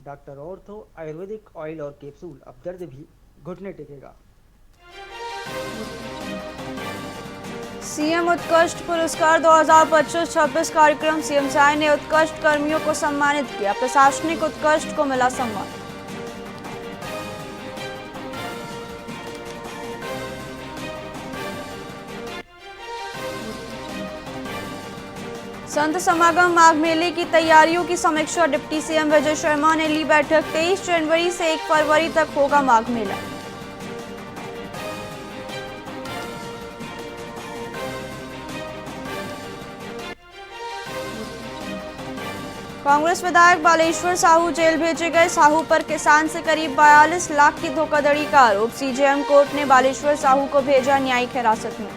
Doctor ortho Ayurvedic oil और capsule, अब दर्द भी घुटने टेकेगा। सीएम उत्कृष्ट पुरस्कार 2025-26 कार्यक्रम। सीएम साय ने उत्कृष्ट कर्मियों को सम्मानित किया। प्रशासनिक उत्कृष्ट को मिला सम्मान। संत समागम माघ मेले की तैयारियों की समीक्षा। डिप्टी सीएम विजय शर्मा ने ली बैठक। 23 जनवरी से 1 फरवरी तक होगा माघ मेला। कांग्रेस विधायक बालेश्वर साहू जेल भेजे गए। साहू पर किसान से करीब 42 लाख की धोखाधड़ी का आरोप। सीजेएम कोर्ट ने बालेश्वर साहू को भेजा न्यायिक हिरासत में।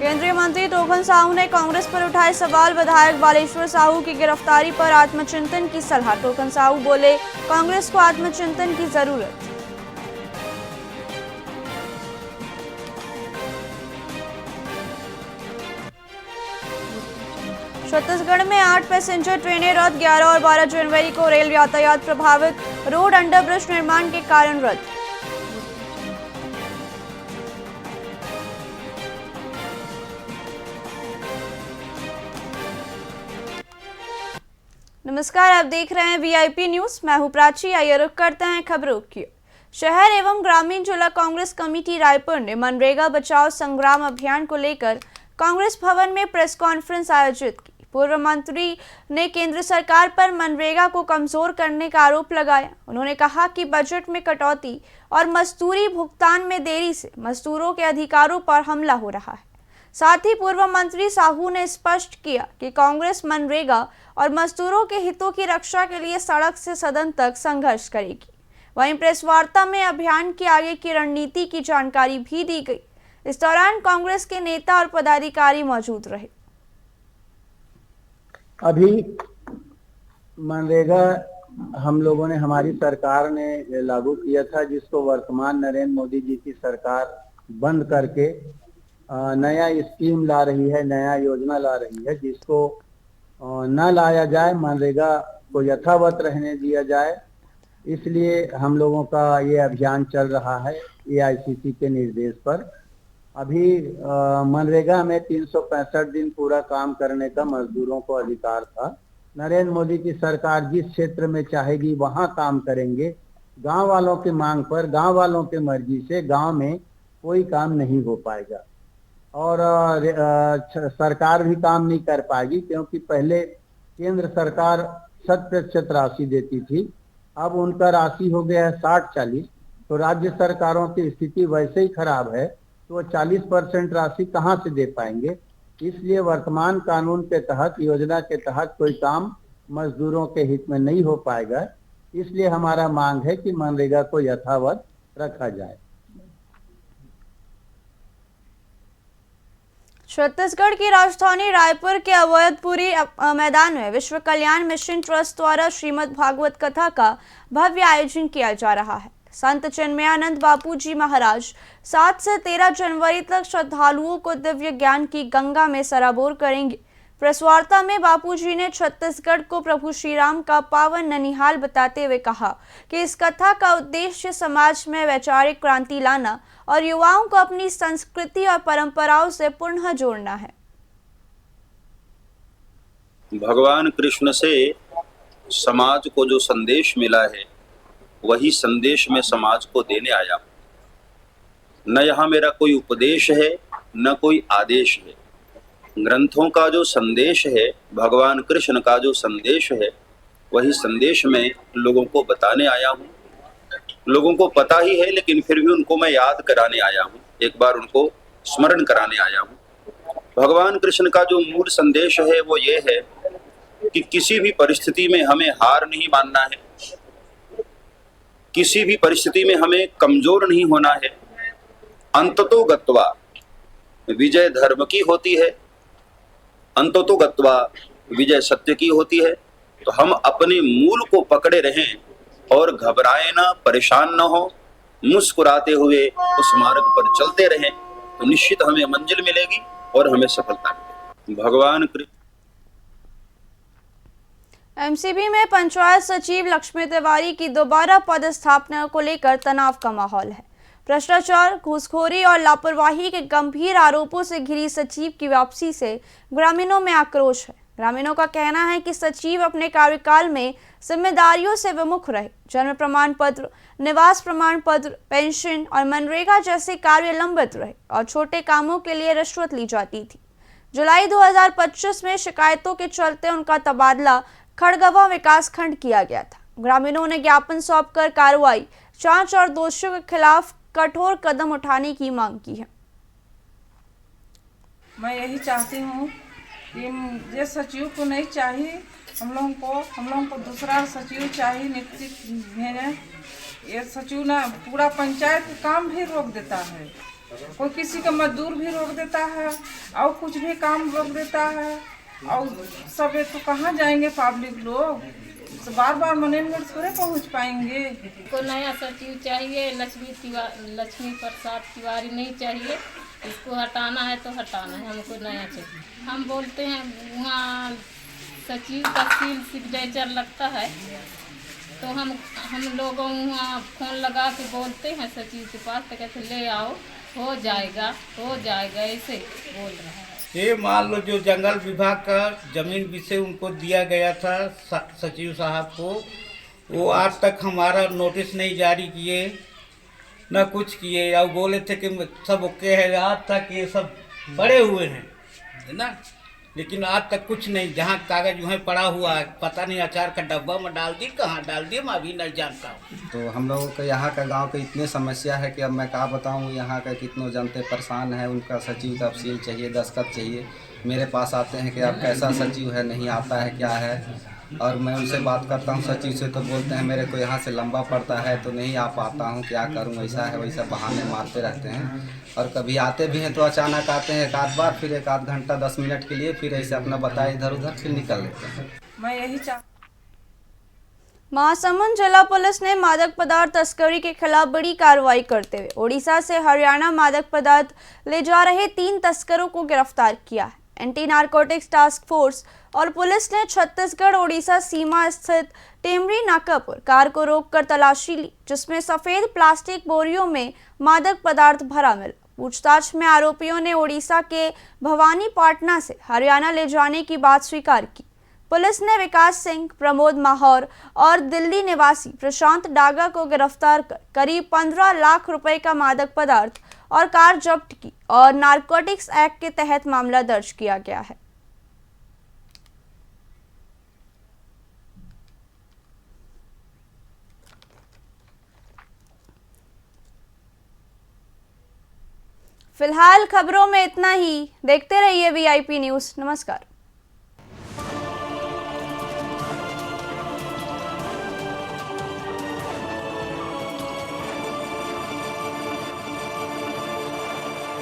केंद्रीय मंत्री टोकन साहू ने कांग्रेस पर उठाए सवाल। विधायक बालेश्वर साहू की गिरफ्तारी पर आत्मचिंतन की सलाह। टोकन साहू बोले, कांग्रेस को आत्मचिंतन की जरूरत। छत्तीसगढ़ में 8 पैसेंजर ट्रेनें रद्द। 11 और 12 जनवरी को रेल यातायात प्रभावित। रोड अंडरब्रिज निर्माण के कारण रद्द। नमस्कार, आप देख रहे हैं वीआईपी न्यूज। मैं हूं प्राची। आइए रुक करते हैं खबरों की। शहर एवं ग्रामीण जिला कांग्रेस कमेटी रायपुर ने मनरेगा बचाओ संग्राम अभियान को लेकर कांग्रेस भवन में प्रेस कॉन्फ्रेंस आयोजित की। पूर्व मंत्री ने केंद्र सरकार पर मनरेगा को कमजोर करने का आरोप लगाया। उन्होंने कहा कि बजट में कटौती और मजदूरी भुगतान में देरी से मजदूरों के अधिकारों पर हमला हो रहा है। साथ ही पूर्व मंत्री साहू ने स्पष्ट किया कि कांग्रेस मनरेगा और मजदूरों के हितों की रक्षा के लिए सड़क से सदन तक संघर्ष करेगी। वहीं प्रेस वार्ता में अभियान के आगे की रणनीति की जानकारी भी दी गई। इस दौरान कांग्रेस के नेता और पदाधिकारी मौजूद रहे। अभी मनरेगा हम लोगों ने, हमारी सरकार ने लागू किया था, जिसको वर्तमान नरेंद्र मोदी जी की सरकार बंद करके नया स्कीम ला रही है, नया योजना ला रही है, जिसको न लाया जाए, मनरेगा को यथावत रहने दिया जाए। इसलिए हम लोगों का ये अभियान चल रहा है एआईसीसी के निर्देश पर। अभी मनरेगा में 365 दिन पूरा काम करने का मजदूरों को अधिकार था। नरेंद्र मोदी की सरकार जिस क्षेत्र में चाहेगी वहां काम करेंगे। गांव वालों की मांग पर, गांव वालों की मर्जी से गांव में कोई काम नहीं हो पाएगा और सरकार भी काम नहीं कर पाएगी, क्योंकि पहले केंद्र सरकार 100% राशि देती थी, अब उनका राशि हो गया है 60-40। तो राज्य सरकारों की स्थिति वैसे ही खराब है, तो वो 40% राशि कहाँ से दे पाएंगे। इसलिए वर्तमान कानून के तहत, योजना के तहत कोई काम मजदूरों के हित में नहीं हो पाएगा। इसलिए हमारा मांग है कि मनरेगा को यथावत रखा जाए। छत्तीसगढ़ की राजधानी रायपुर के अवैधपुरी मैदान में विश्व कल्याण मिशन ट्रस्ट द्वारा श्रीमद् भागवत कथा का भव्य आयोजन किया जा रहा है। संत चिन्मयानंद बापू जी महाराज 7 से 13 जनवरी तक श्रद्धालुओं को दिव्य ज्ञान की गंगा में सराबोर करेंगे। प्रेस वार्ता में बापू जी ने छत्तीसगढ़ को प्रभु श्री राम का पावन ननिहाल बताते हुए कहा कि इस कथा का उद्देश्य समाज में वैचारिक क्रांति लाना और युवाओं को अपनी संस्कृति और परंपराओं से पुनः जोड़ना है। भगवान कृष्ण से समाज को जो संदेश मिला है, वही संदेश मैं समाज को देने आया हूं। न यहाँ मेरा कोई उपदेश है, न कोई आदेश है। ग्रंथों का जो संदेश है, भगवान कृष्ण का जो संदेश है, वही संदेश मैं लोगों को बताने आया हूँ। लोगों को पता ही है, लेकिन फिर भी उनको मैं याद कराने आया हूँ, एक बार उनको स्मरण कराने आया हूँ। भगवान कृष्ण का जो मूल संदेश है वो ये है कि किसी भी परिस्थिति में हमें हार नहीं मानना है, किसी भी परिस्थिति में हमें कमजोर नहीं होना है। अंततो गत्वा विजय धर्म की होती है, अंततो गत्वा विजय सत्य की होती है। तो हम अपने मूल को पकड़े रहें और घबराए ना, परेशान ना हो, मुस्कुराते हुए उस मार्ग पर चलते रहें, तो निश्चित हमें मंजिल मिलेगी और हमें सफलता मिले। भगवान कृष्ण। एमसीबी में पंचायत सचिव लक्ष्मी तिवारी की दोबारा पदस्थापना को लेकर तनाव का माहौल है। भ्रष्टाचार, घूसखोरी और लापरवाही के गंभीर आरोपों से घिरी सचिव की वापसी से ग्रामीणों में आक्रोश है। ग्रामीणों का कहना है कि सचिव अपने कार्यकाल में जिम्मेदारियों से विमुख रहे। जन्म प्रमाण पत्र, निवास प्रमाण पत्र, पेंशन और मनरेगा जैसे कार्य लंबित रहे और छोटे कामों के लिए रिश्वत ली जाती थी। जुलाई 2025 में शिकायतों के चलते उनका तबादला खड़गवां विकास खंड किया गया था। ग्रामीणों ने ज्ञापन सौंपकर कार्रवाई, जांच और दोषियों के खिलाफ कठोर कदम उठाने की मांग की है। मैं यही चाहती हूँ कि ये सचिव को नहीं चाहिए, हम लोगों को दूसरा सचिव चाहिए, नियुक्ति भेजें। ये सचिव ना पूरा पंचायत का काम भी रोक देता है, कोई किसी का मजदूर भी रोक देता है और कुछ भी काम रोक देता है। और सब तो कहाँ जाएंगे पब्लिक लोग, तो बार बार मैनेजमेंट थोड़े पहुँच पाएंगे। को नया सचिव चाहिए, लक्ष्मी प्रसाद तिवारी नहीं चाहिए। इसको हटाना है तो हटाना है, हमको नया चाहिए। हम बोलते हैं वहाँ सचिव का सील सिग्नेचर लगता है, तो हम लोगों वहाँ फ़ोन लगा के बोलते हैं सचिव के पास, तो कहते ले आओ, हो जाएगा ऐसे बोल रहा है। ये मान लो जो जंगल विभाग का जमीन विषय उनको दिया गया था सचिव साहब को, वो आज तक हमारा नोटिस नहीं जारी किए, न कुछ किए। और बोले थे कि सब ओके है, आज तक ये सब पड़े हुए हैं, है ना, लेकिन आज तक कुछ नहीं। जहाँ कागज वहीं पड़ा हुआ है, पता नहीं अचार का डब्बा में डाल दी, कहाँ डाल दिए मैं अभी नहीं जानता हूँ। तो हम लोगों का यहाँ का गांव के इतने समस्या है कि अब मैं क्या बताऊँ। यहाँ का कितनों जनते परेशान है, उनका सचिव तफसील चाहिए, दस्तखत चाहिए। मेरे पास आते हैं कि आप कैसा सचिव है, नहीं आता है क्या है, और मैं उनसे बात करता हूँ सचिव से, तो बोलते हैं मेरे को यहाँ से लंबा पड़ता है तो नहीं आ पाता हूँ, क्या करूँ, ऐसा है वैसा बहाने मारते रहते हैं। और कभी आते भी हैं तो अचानक आते हैं एक आध बार, फिर एक आध घंटा 10 मिनट के लिए, फिर ऐसे अपना बताए इधर उधर, फिर निकल लेते हैं। मैं यही महासमुंद जिला पुलिस ने मादक पदार्थ तस्करी के खिलाफ बड़ी कार्रवाई करते हुए उड़ीसा से हरियाणा मादक पदार्थ ले जा रहे 3 तस्करों को गिरफ्तार किया है। एंटी नारकोटिक्स टास्क फोर्स और पुलिस ने छत्तीसगढ़ उड़ीसा सीमा स्थित टेमरी नाका पर कार को रोककर तलाशी ली, जिसमें सफेद प्लास्टिक बोरियों में मादक पदार्थ भरा मिला। पूछताछ में आरोपियों ने उड़ीसा के भवानीपाटना से हरियाणा ले जाने की बात स्वीकार की। पुलिस ने विकास सिंह, प्रमोद माहौर और दिल्ली निवासी प्रशांत डागा को गिरफ्तार कर करीब 15 लाख रुपए का मादक पदार्थ और कार जब्त की और नारकोटिक्स एक्ट के तहत मामला दर्ज किया गया है। फिलहाल खबरों में इतना ही। देखते रहिए VIP न्यूज़। नमस्कार।